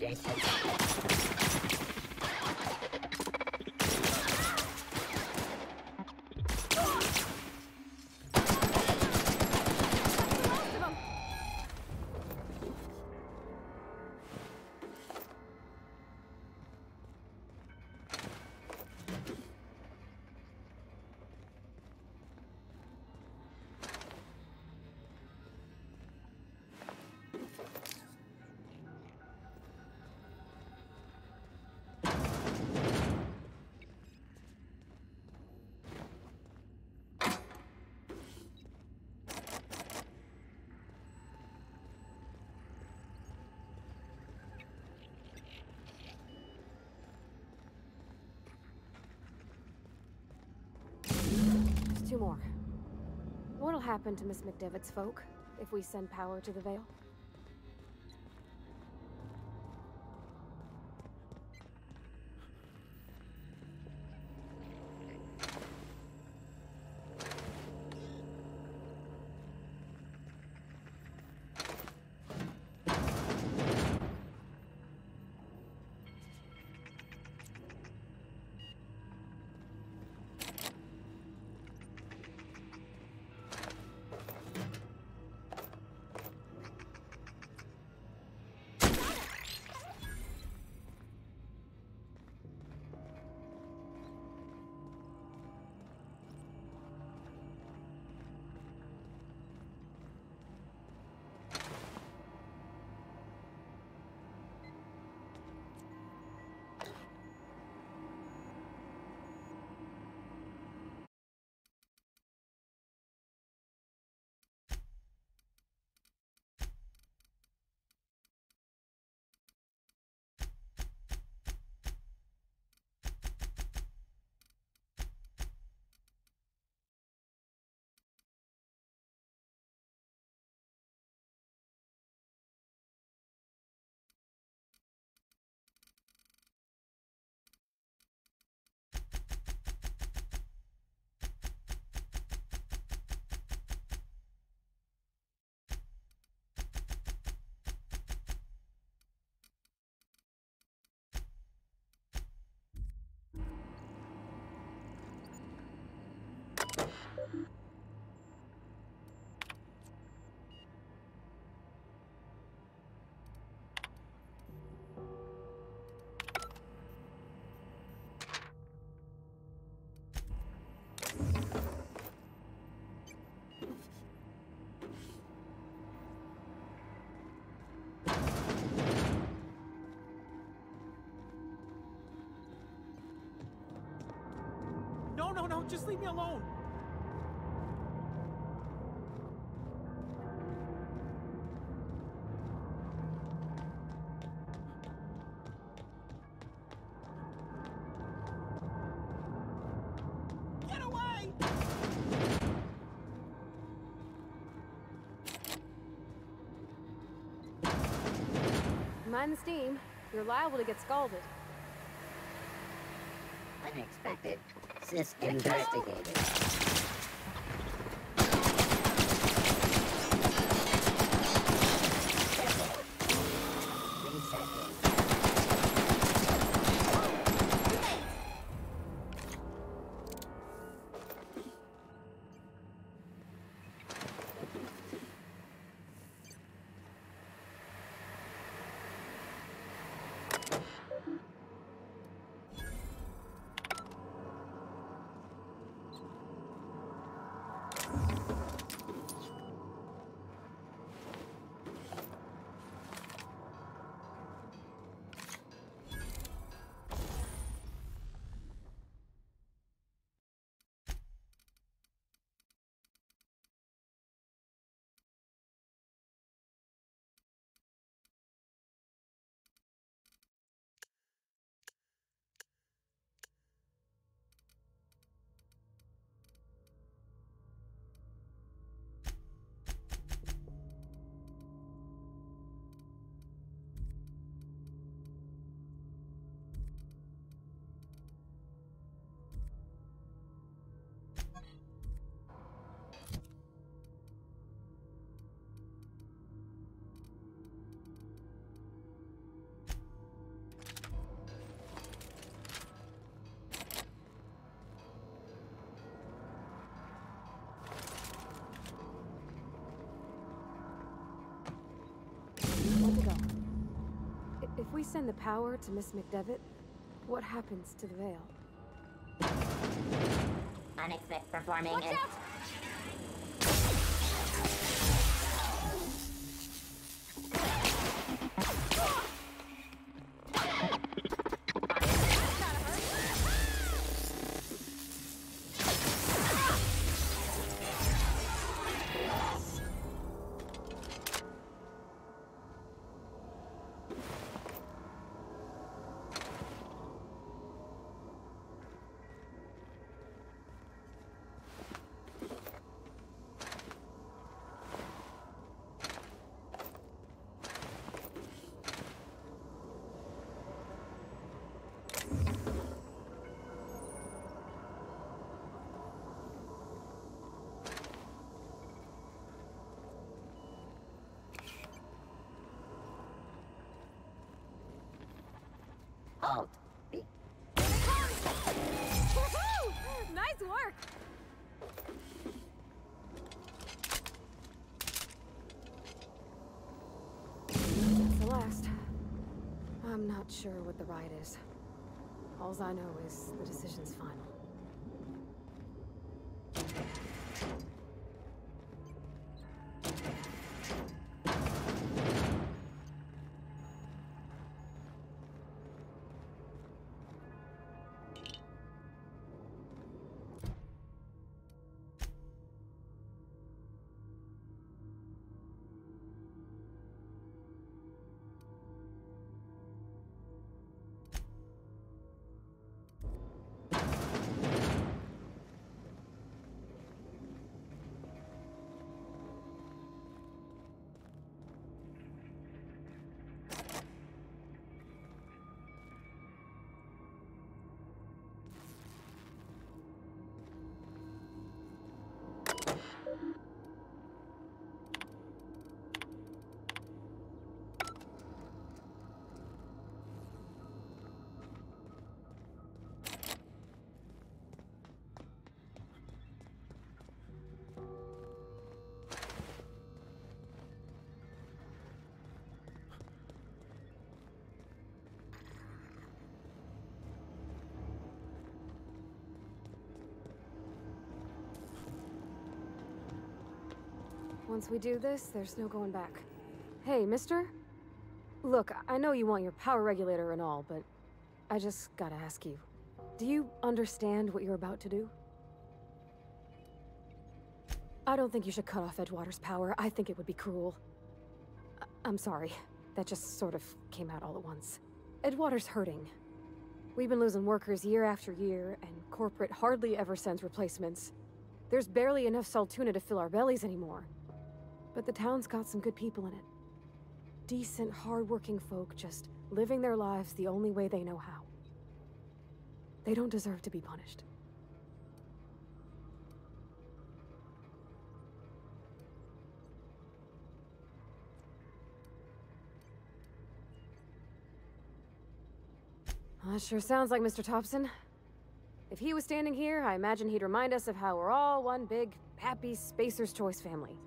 Jason. Two more. What'll happen to Miss McDevitt's folk if we send power to the Vale? No, just leave me alone! Get away! Mind the steam. You're liable to get scalded. Unexpected. Sis investigated. we send the power to Miss McDevitt, what happens to the veil? Unexpected performing. Watch out! Halt. Nice work! That's the last. I'm not sure what the right is. Alls I know is the decision's final. Once we do this, there's no going back. Hey, mister? Look, I know you want your power regulator and all, but I just gotta ask you. Do you understand what you're about to do? I don't think you should cut off Edgewater's power. I think it would be cruel. I'm sorry. That just sort of came out all at once. Edgewater's hurting. We've been losing workers year after year, and corporate hardly ever sends replacements. There's barely enough Saltuna to fill our bellies anymore. But the town's got some good people in it. Decent, hard-working folk just living their lives the only way they know how. They don't deserve to be punished. Well, that sure sounds like Mr. Thompson. If he was standing here, I imagine he'd remind us of how we're all one big, happy Spacer's Choice family.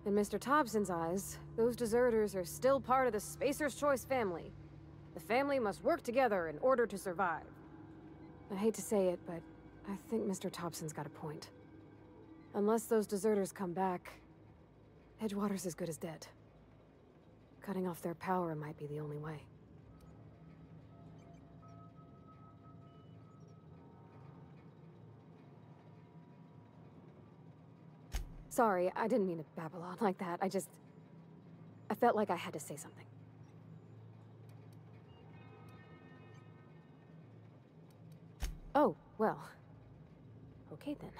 In Mr. Thompson's eyes, those deserters are still part of the Spacer's Choice family. The family must work together in order to survive. I hate to say it, but I think Mr. Thompson's got a point. Unless those deserters come back, Edgewater's as good as dead. Cutting off their power might be the only way. Sorry, I didn't mean to babble on like that. I felt like I had to say something. Oh, well. Okay then.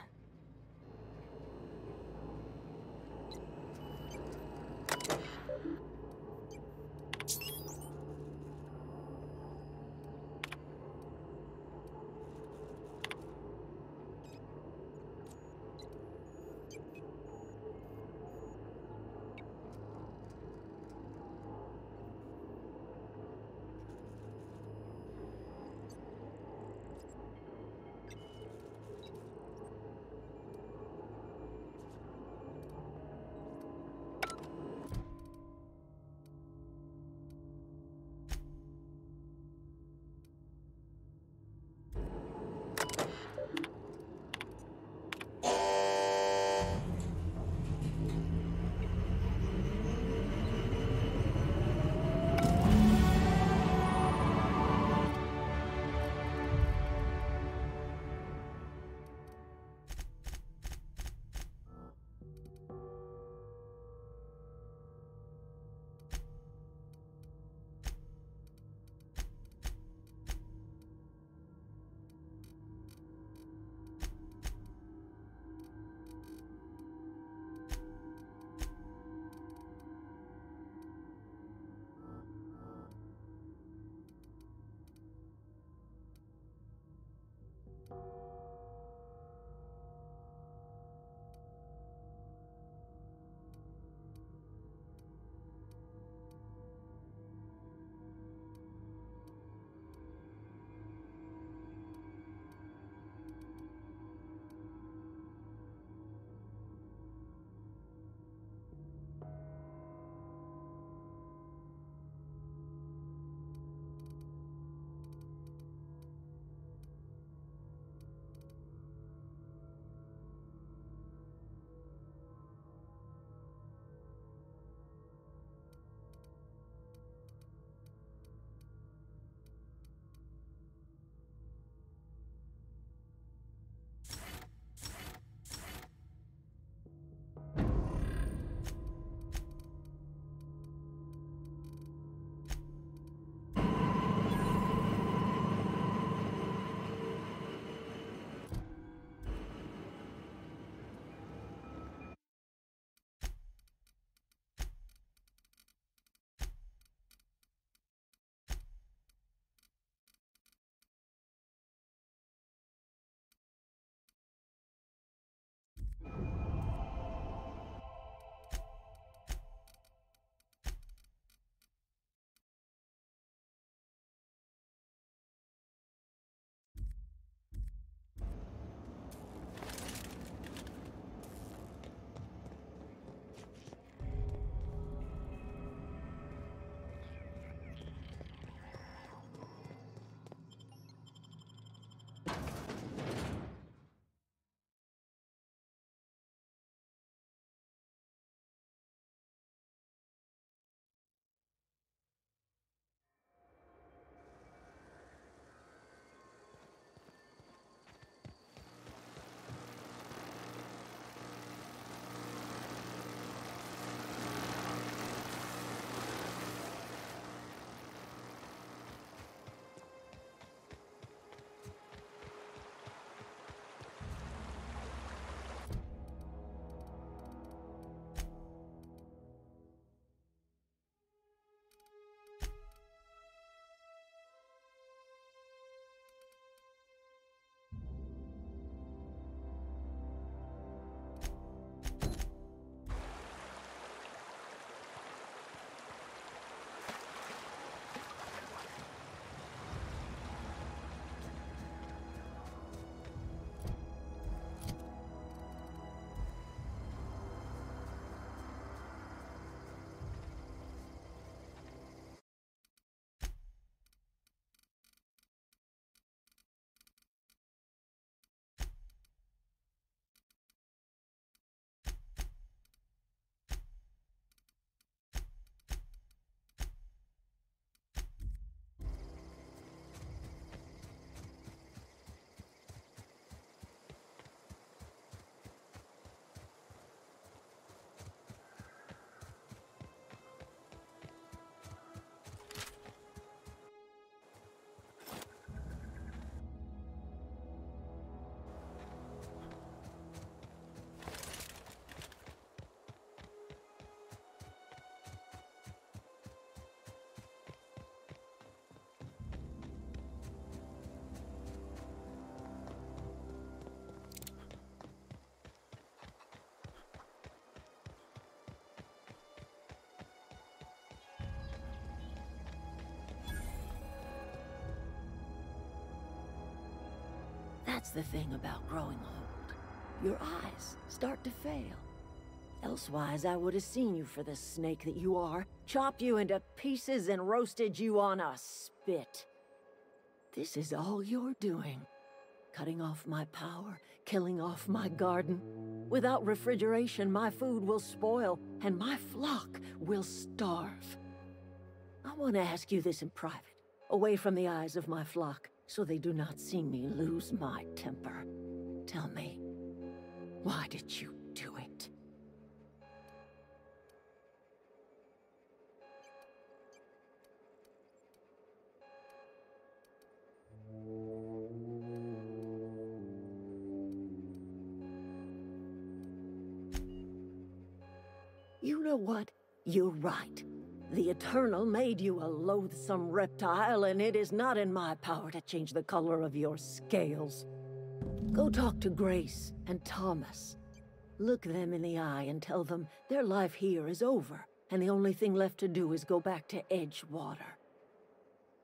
That's the thing about growing old. Your eyes start to fail. Elsewise, I would have seen you for the snake that you are, chopped you into pieces and roasted you on a spit. This is all you're doing. Cutting off my power, killing off my garden. Without refrigeration, my food will spoil, and my flock will starve. I want to ask you this in private, away from the eyes of my flock, so they do not see me lose my temper. Tell me, why did you do it? You know what? You're right. The Eternal made you a loathsome reptile, and it is not in my power to change the color of your scales. Go talk to Grace and Thomas. Look them in the eye and tell them their life here is over, and the only thing left to do is go back to Edgewater.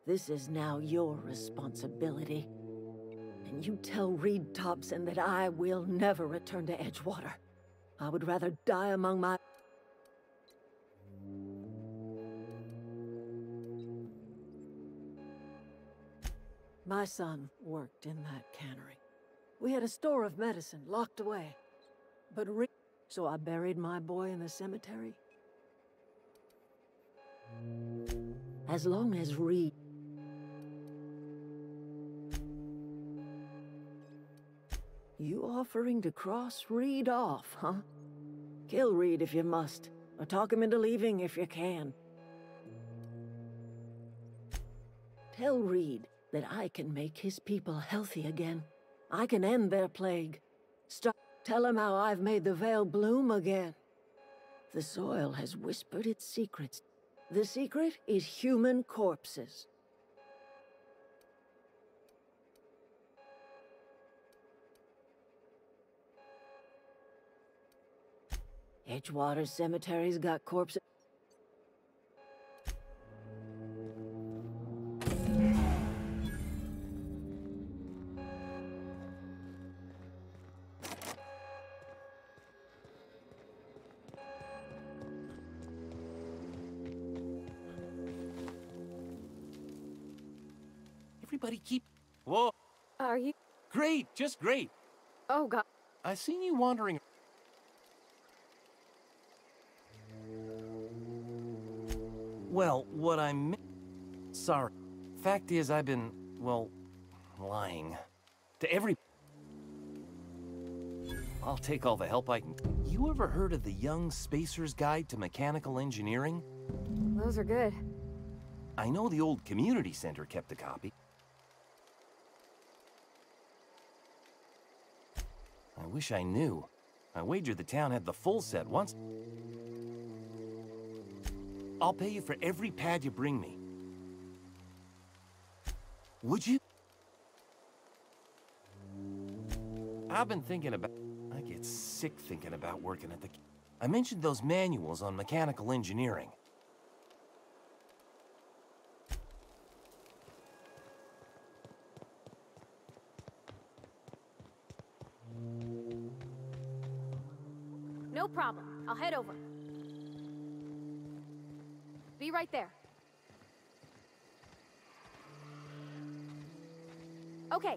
This is now your responsibility. And you tell Reed Thompson that I will never return to Edgewater. I would rather die among my... My son worked in that cannery. We had a store of medicine locked away. But so I buried my boy in the cemetery. As long as Reed... You offering to cross Reed off, huh? Kill Reed if you must, or talk him into leaving if you can. Tell Reed that I can make his people healthy again. I can end their plague. Tell him how I've made the Vale bloom again. The soil has whispered its secrets. The secret is human corpses. Edgewater Cemetery's got corpses. Everybody keep... Whoa. Are you? Great, just great. Oh, God. I seen you wandering... Well, what I'm... Sorry. Fact is, I've been, well, lying. To every... I'll take all the help I can... You ever heard of the Young Spacer's Guide to Mechanical Engineering? Those are good. I know the old community center kept a copy. I wish I knew. I wager the town had the full set once. I'll pay you for every pad you bring me. Would you? I've been thinking about... I get sick thinking about working at the... I mentioned those manuals on mechanical engineering. No problem. I'll head over. Be right there. Okay.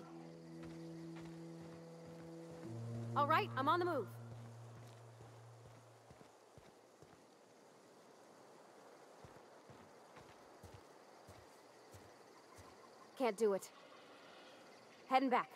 All right, I'm on the move. Can't do it. Heading back.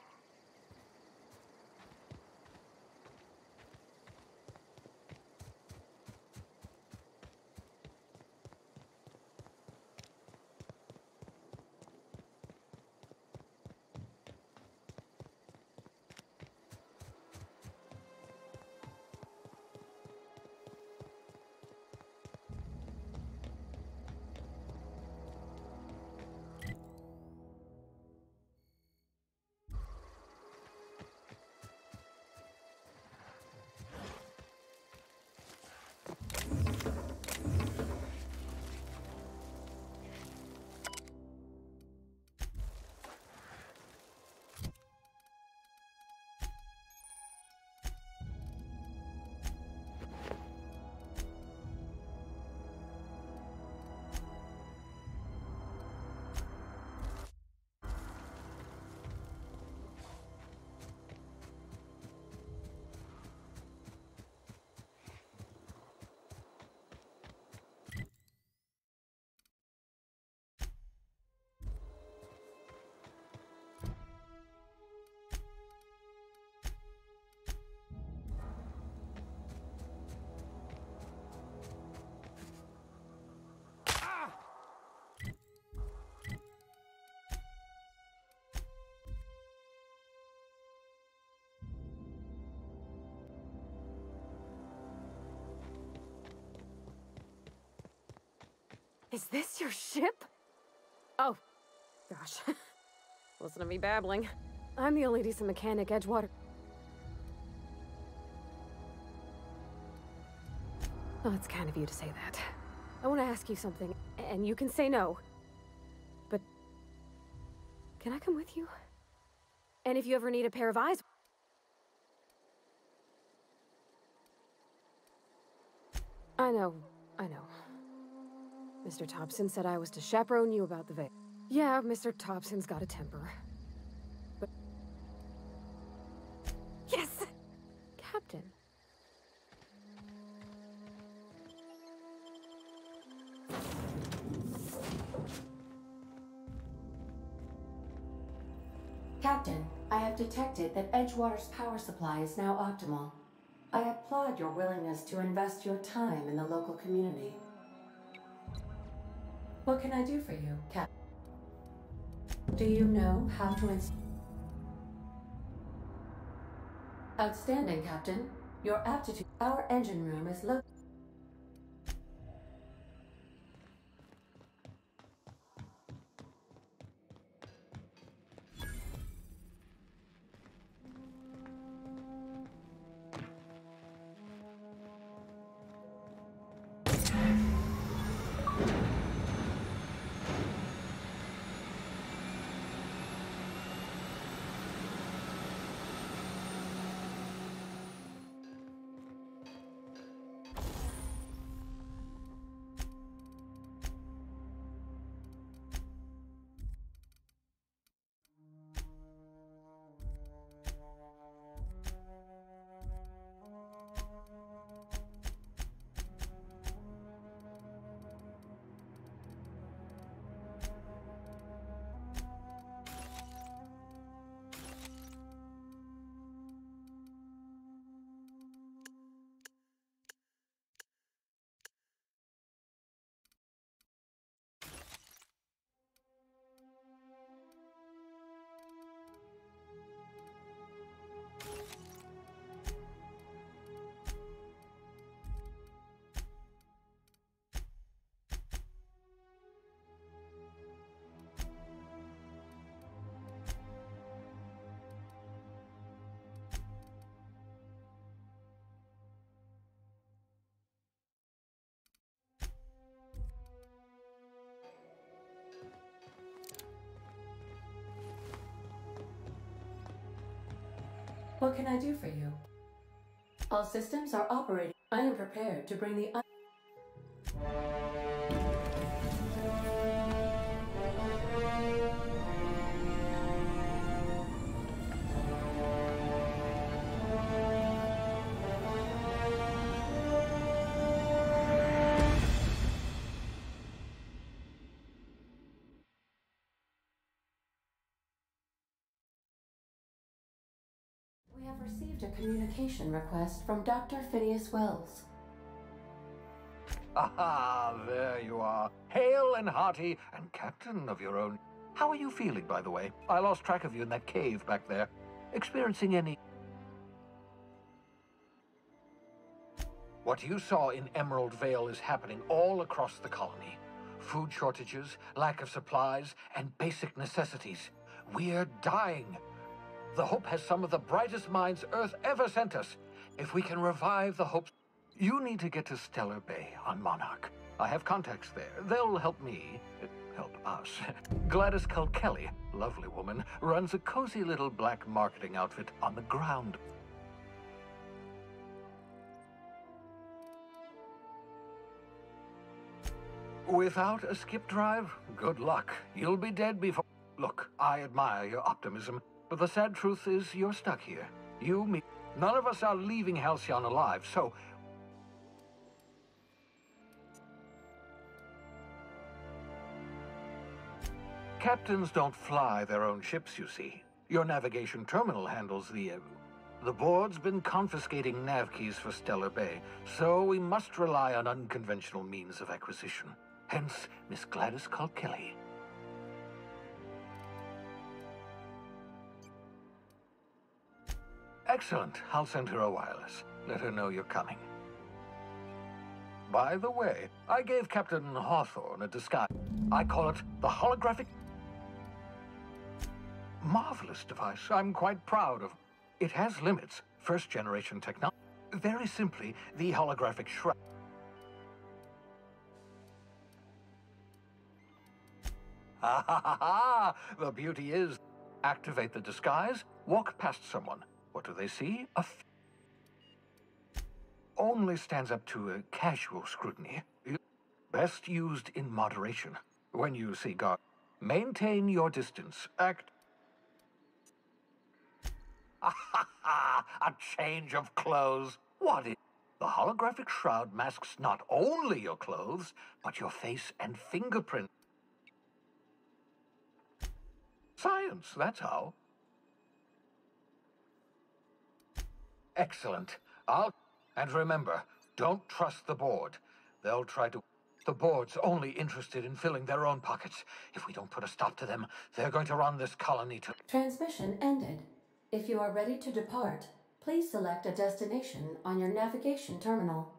Is this your ship? Oh, gosh. Listen to me babbling. I'm the only decent mechanic Edgewater. Oh, it's kind of you to say that. I want to ask you something, and you can say no. But can I come with you? And if you ever need a pair of eyes... I know. Mr. Thompson said I was to chaperone you about the veil. Yeah, Mr. Thompson's got a temper. But... Yes! Captain. Captain, I have detected that Edgewater's power supply is now optimal. I applaud your willingness to invest your time in the local community. What can I do for you, Captain? Do you know how to Outstanding, Captain. Your aptitude... Our engine room is located... What can I do for you? All systems are operating. I am prepared to bring the... We have received a communication request from Dr. Phineas Wells. Aha, there you are. Hale and hearty, and captain of your own. How are you feeling, by the way? I lost track of you in that cave back there. Experiencing any... What you saw in Emerald Vale is happening all across the colony. Food shortages, lack of supplies, and basic necessities. We're dying. The Hope has some of the brightest minds Earth ever sent us. If we can revive the Hope... You need to get to Stellar Bay on Monarch. I have contacts there. They'll help me. Help us. Gladys Kelly, lovely woman, runs a cozy little black marketing outfit on the ground. Without a skip drive, good luck. You'll be dead before... Look, I admire your optimism, but the sad truth is you're stuck here. You, me, none of us are leaving Halcyon alive, so... Captains don't fly their own ships, you see. Your navigation terminal handles the board's been confiscating nav keys for Stellar Bay, so we must rely on unconventional means of acquisition. Hence, Miss Gladys Kelly. Excellent. I'll send her a wireless. Let her know you're coming. By the way, I gave Captain Hawthorne a disguise. I call it the holographic... marvelous device. I'm quite proud of. It has limits. First-generation technology. Very simply, the holographic shroud. Ha ha ha ha! The beauty is, activate the disguise, walk past someone. What do they see? Only stands up to a casual scrutiny. Best used in moderation. When you see God, maintain your distance. Act. A change of clothes. What is... The holographic shroud masks not only your clothes, but your face and fingerprint. Science, that's how. Excellent. And remember, don't trust the board. They'll try to... The board's only interested in filling their own pockets. If we don't put a stop to them, they're going to run this colony to... Transmission ended. If you are ready to depart, please select a destination on your navigation terminal.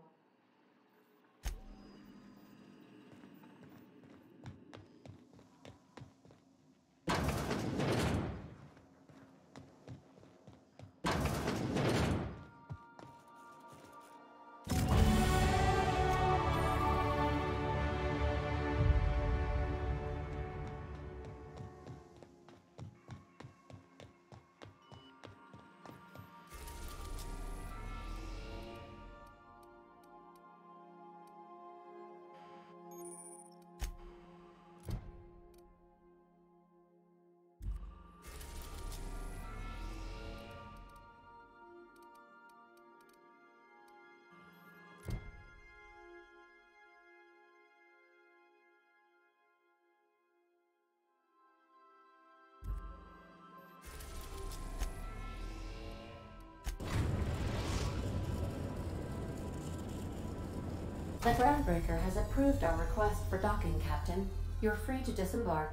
The groundbreaker has approved our request for docking, Captain. You're free to disembark.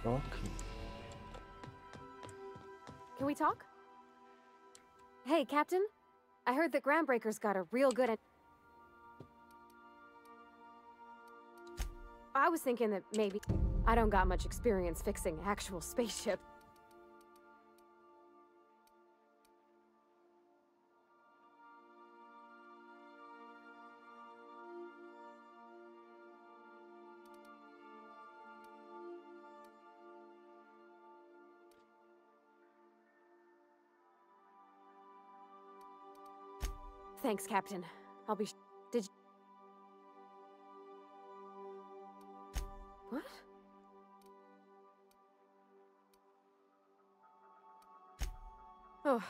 Okay. Can we talk? Hey, Captain. I heard that Groundbreaker's got a real good... I was thinking that maybe... I don't got much experience fixing actual spaceships. Thanks, Captain. I'll be... Did you... What? Oh.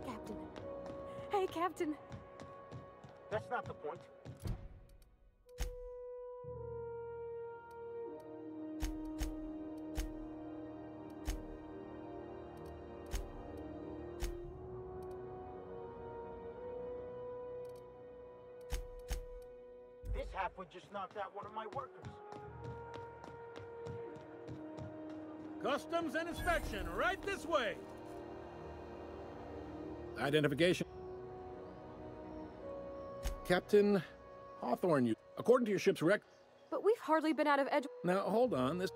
Captain. Hey, Captain. That's not the point. This halfway just knocked out one of my workers. Customs and inspection, right this way. Identification. Captain Hawthorne, according to your ship's rec... But we've hardly been out of Edge... Now, hold on, this...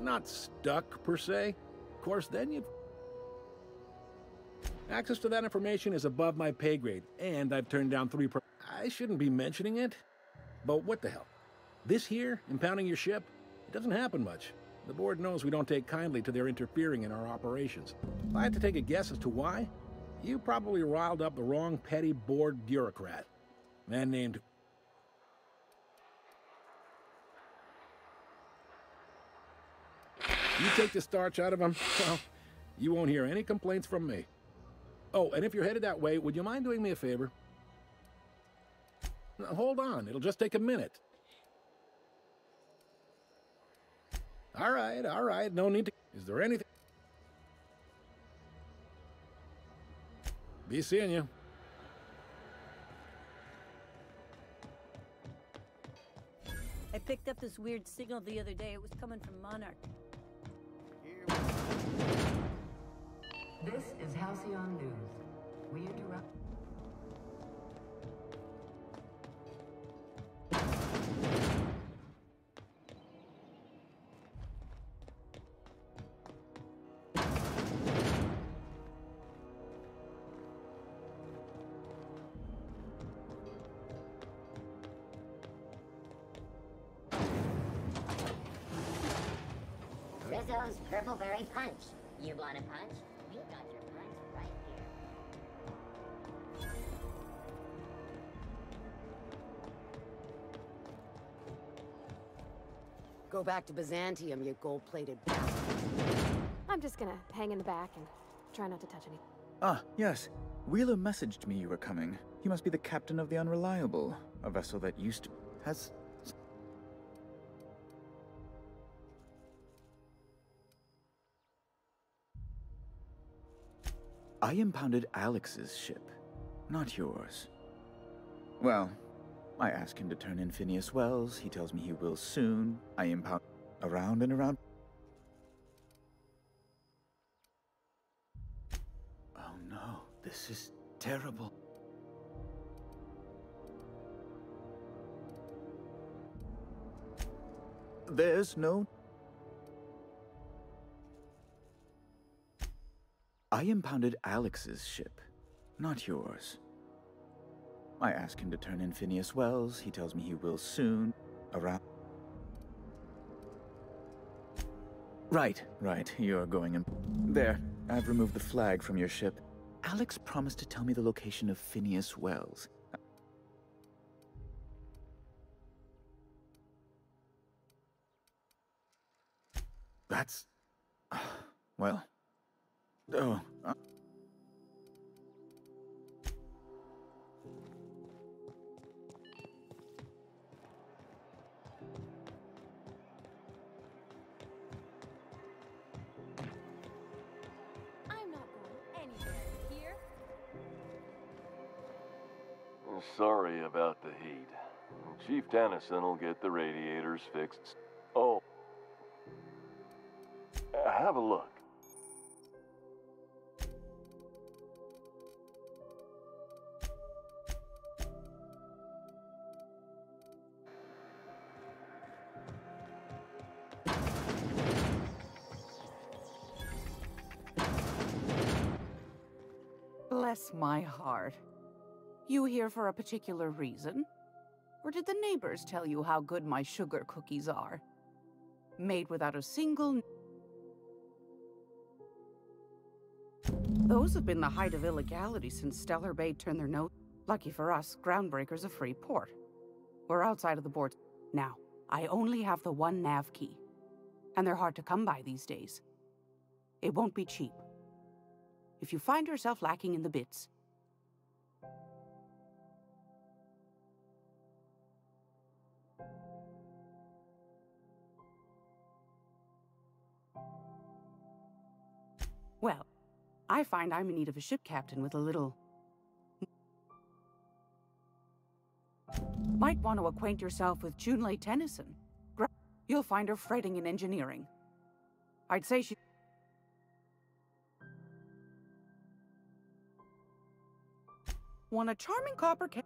Not stuck, per se. Of course, then you've... Access to that information is above my pay grade, and I've turned down 3 I shouldn't be mentioning it, but what the hell? This here, impounding your ship, it doesn't happen much. The board knows we don't take kindly to their interfering in our operations. If I had to take a guess as to why, you probably riled up the wrong petty board bureaucrat. Man named... You take the starch out of him, well, you won't hear any complaints from me. Oh, and if you're headed that way, would you mind doing me a favor? Now, hold on, it'll just take a minute. All right, no need to... Is there anything... Be seeing you. I picked up this weird signal the other day. It was coming from Monarch. This is Halcyon News. We interrupt. Rizzo's Purple Berry Punch. You want a punch? We've got your punch right here. Go back to Byzantium, you gold-plated bastard. I'm just gonna hang in the back and try not to touch anything. Ah, yes. Wheeler messaged me you were coming. He must be the captain of the Unreliable, a vessel that used to... has... I impounded Alex's ship, not yours. Well, I ask him to turn in Phineas Wells. He tells me he will soon. I impound... around and around... Oh no, this is terrible. There's no... I impounded Alex's ship, not yours. I ask him to turn in Phineas Wells. He tells me he will soon. Around... Right, you're going in... There, I've removed the flag from your ship. Alex promised to tell me the location of Phineas Wells. That's... well... Oh... I'm not going anywhere here. Sorry about the heat. Chief Tennyson will get the radiators fixed. Oh. Have a look. Bless my heart. You here for a particular reason? Or did the neighbors tell you how good my sugar cookies are? Made without a single... Those have been the height of illegality since Stellar Bay turned their nose. Lucky for us, Groundbreaker's a free port. We're outside of the board. Now, I only have the one nav key. And they're hard to come by these days. It won't be cheap. If you find yourself lacking in the bits... Well, I find I'm in need of a ship captain with a little... Might want to acquaint yourself with Junlei Tennyson. You'll find her fretting in engineering. I'd say she... Won a charming copper ca...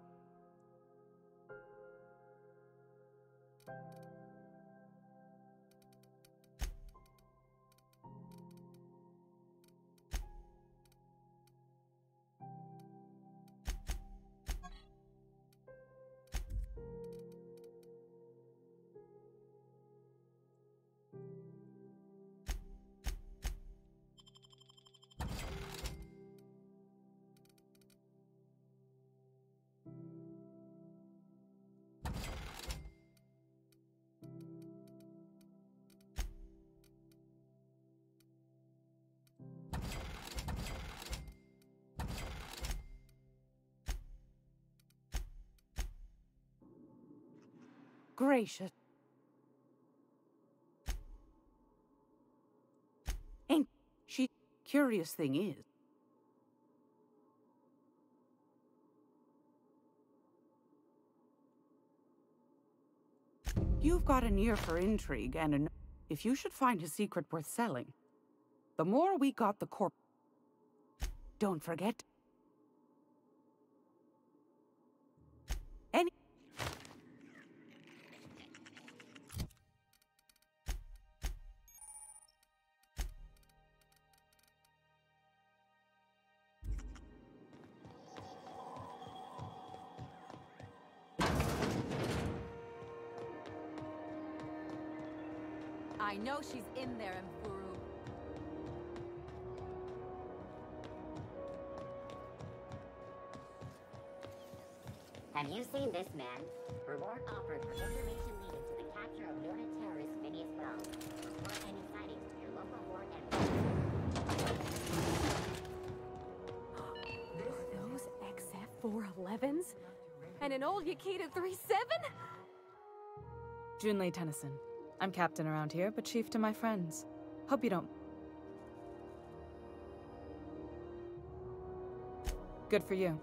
gracious. Ain't she? Curious thing is, you've got an ear for intrigue and an... If you should find a secret worth selling, the more we got the corp... Don't forget... Any... I know she's in there, Mfuru. Have you seen this man? Reward offered for information leading to the capture of noted terrorist Phineas Brown. Report any sightings to your local ward and... Those XF-411s? And an old Yakita 3-7? Junlei Tennyson. I'm captain around here, but chief to my friends. Hope you don't... Good for you.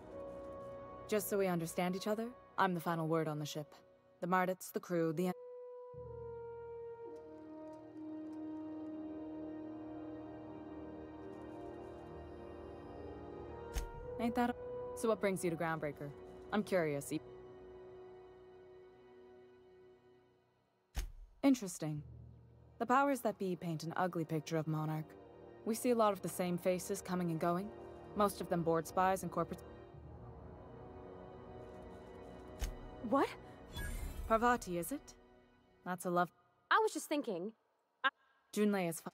Just so we understand each other, I'm the final word on the ship. The Mardits, the crew, the... Ain't that... So what brings you to Groundbreaker? I'm curious. Interesting. The powers that be paint an ugly picture of Monarch. We see a lot of the same faces coming and going. Most of them board spies and corporate... What? Parvati, is it? That's a love... I was just thinking... Junlei is fine.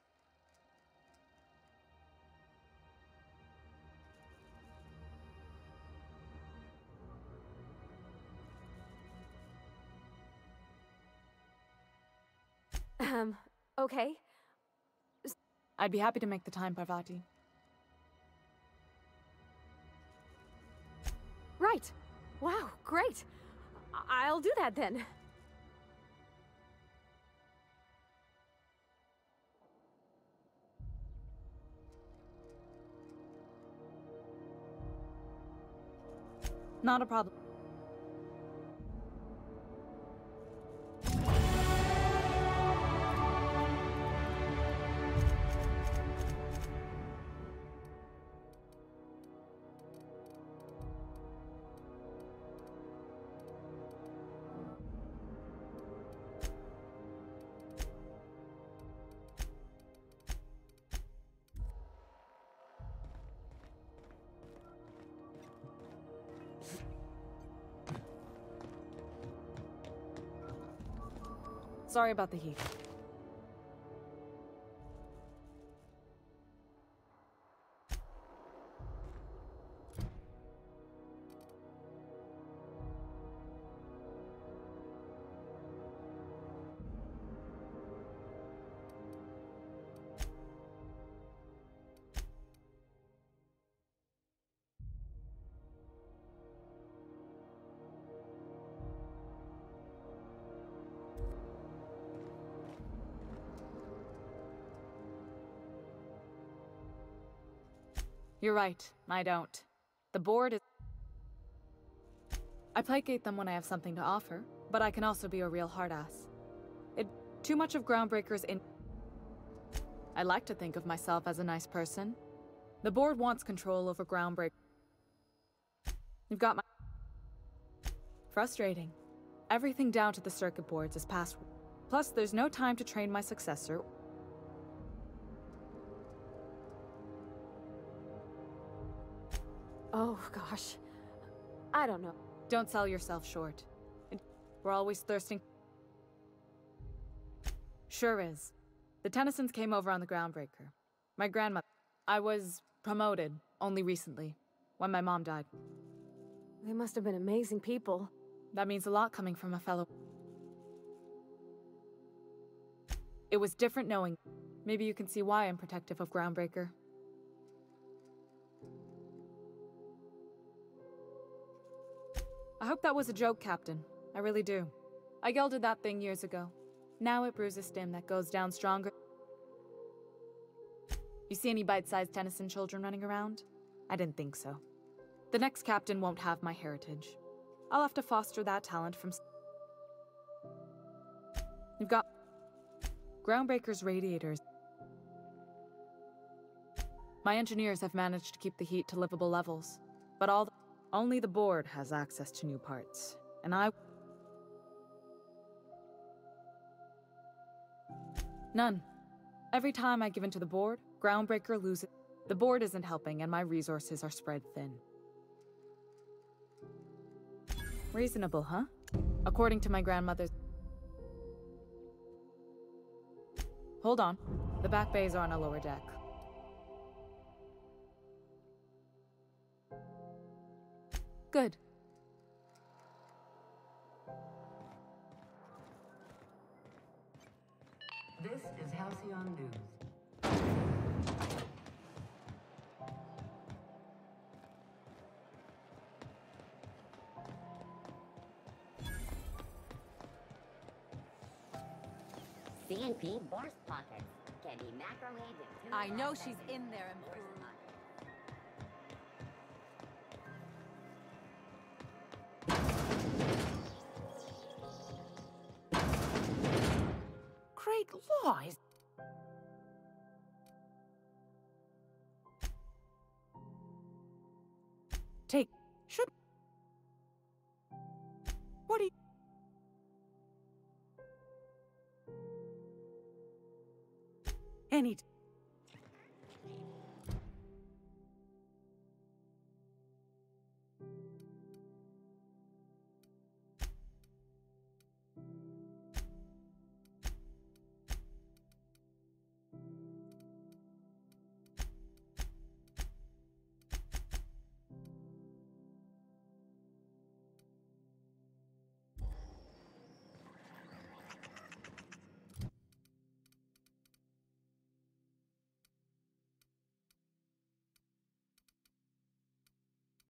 Okay. I'd be happy to make the time, Parvati. Right. Wow, great. I'll do that then. Not a problem. Sorry about the heat. You're right, I don't. The board is... I placate them when I have something to offer, but I can also be a real hard-ass. Too much of Groundbreaker's in... I like to think of myself as a nice person. The board wants control over Groundbreaker. You've got my... Frustrating. Everything down to the circuit boards is past... Plus, there's no time to train my successor. Oh, gosh. I don't know. Don't sell yourself short. We're always thirsting. Sure is. The Tennysons came over on the Groundbreaker. My grandmother... I was promoted only recently, when my mom died. They must have been amazing people. That means a lot coming from a fellow... It was different knowing... Maybe you can see why I'm protective of Groundbreaker. I hope that was a joke, Captain. I really do. I gelded that thing years ago. Now it brews a stem that goes down stronger. You see any bite-sized Tennyson children running around? I didn't think so. The next captain won't have my heritage. I'll have to foster that talent from... You've got... Groundbreaker's radiators. My engineers have managed to keep the heat to livable levels, but only the board has access to new parts, and None. Every time I give in to the board, Groundbreaker loses. The board isn't helping, and my resources are spread thin. Reasonable, huh? According to my grandmother's... Hold on. The back bays are on a lower deck. Good. This is Halcyon News. CNP Bourse Pockets can be microwaved in 2 I know seconds. she's in there, Bourse Improved. Great lies! Take... should... What do you... Any...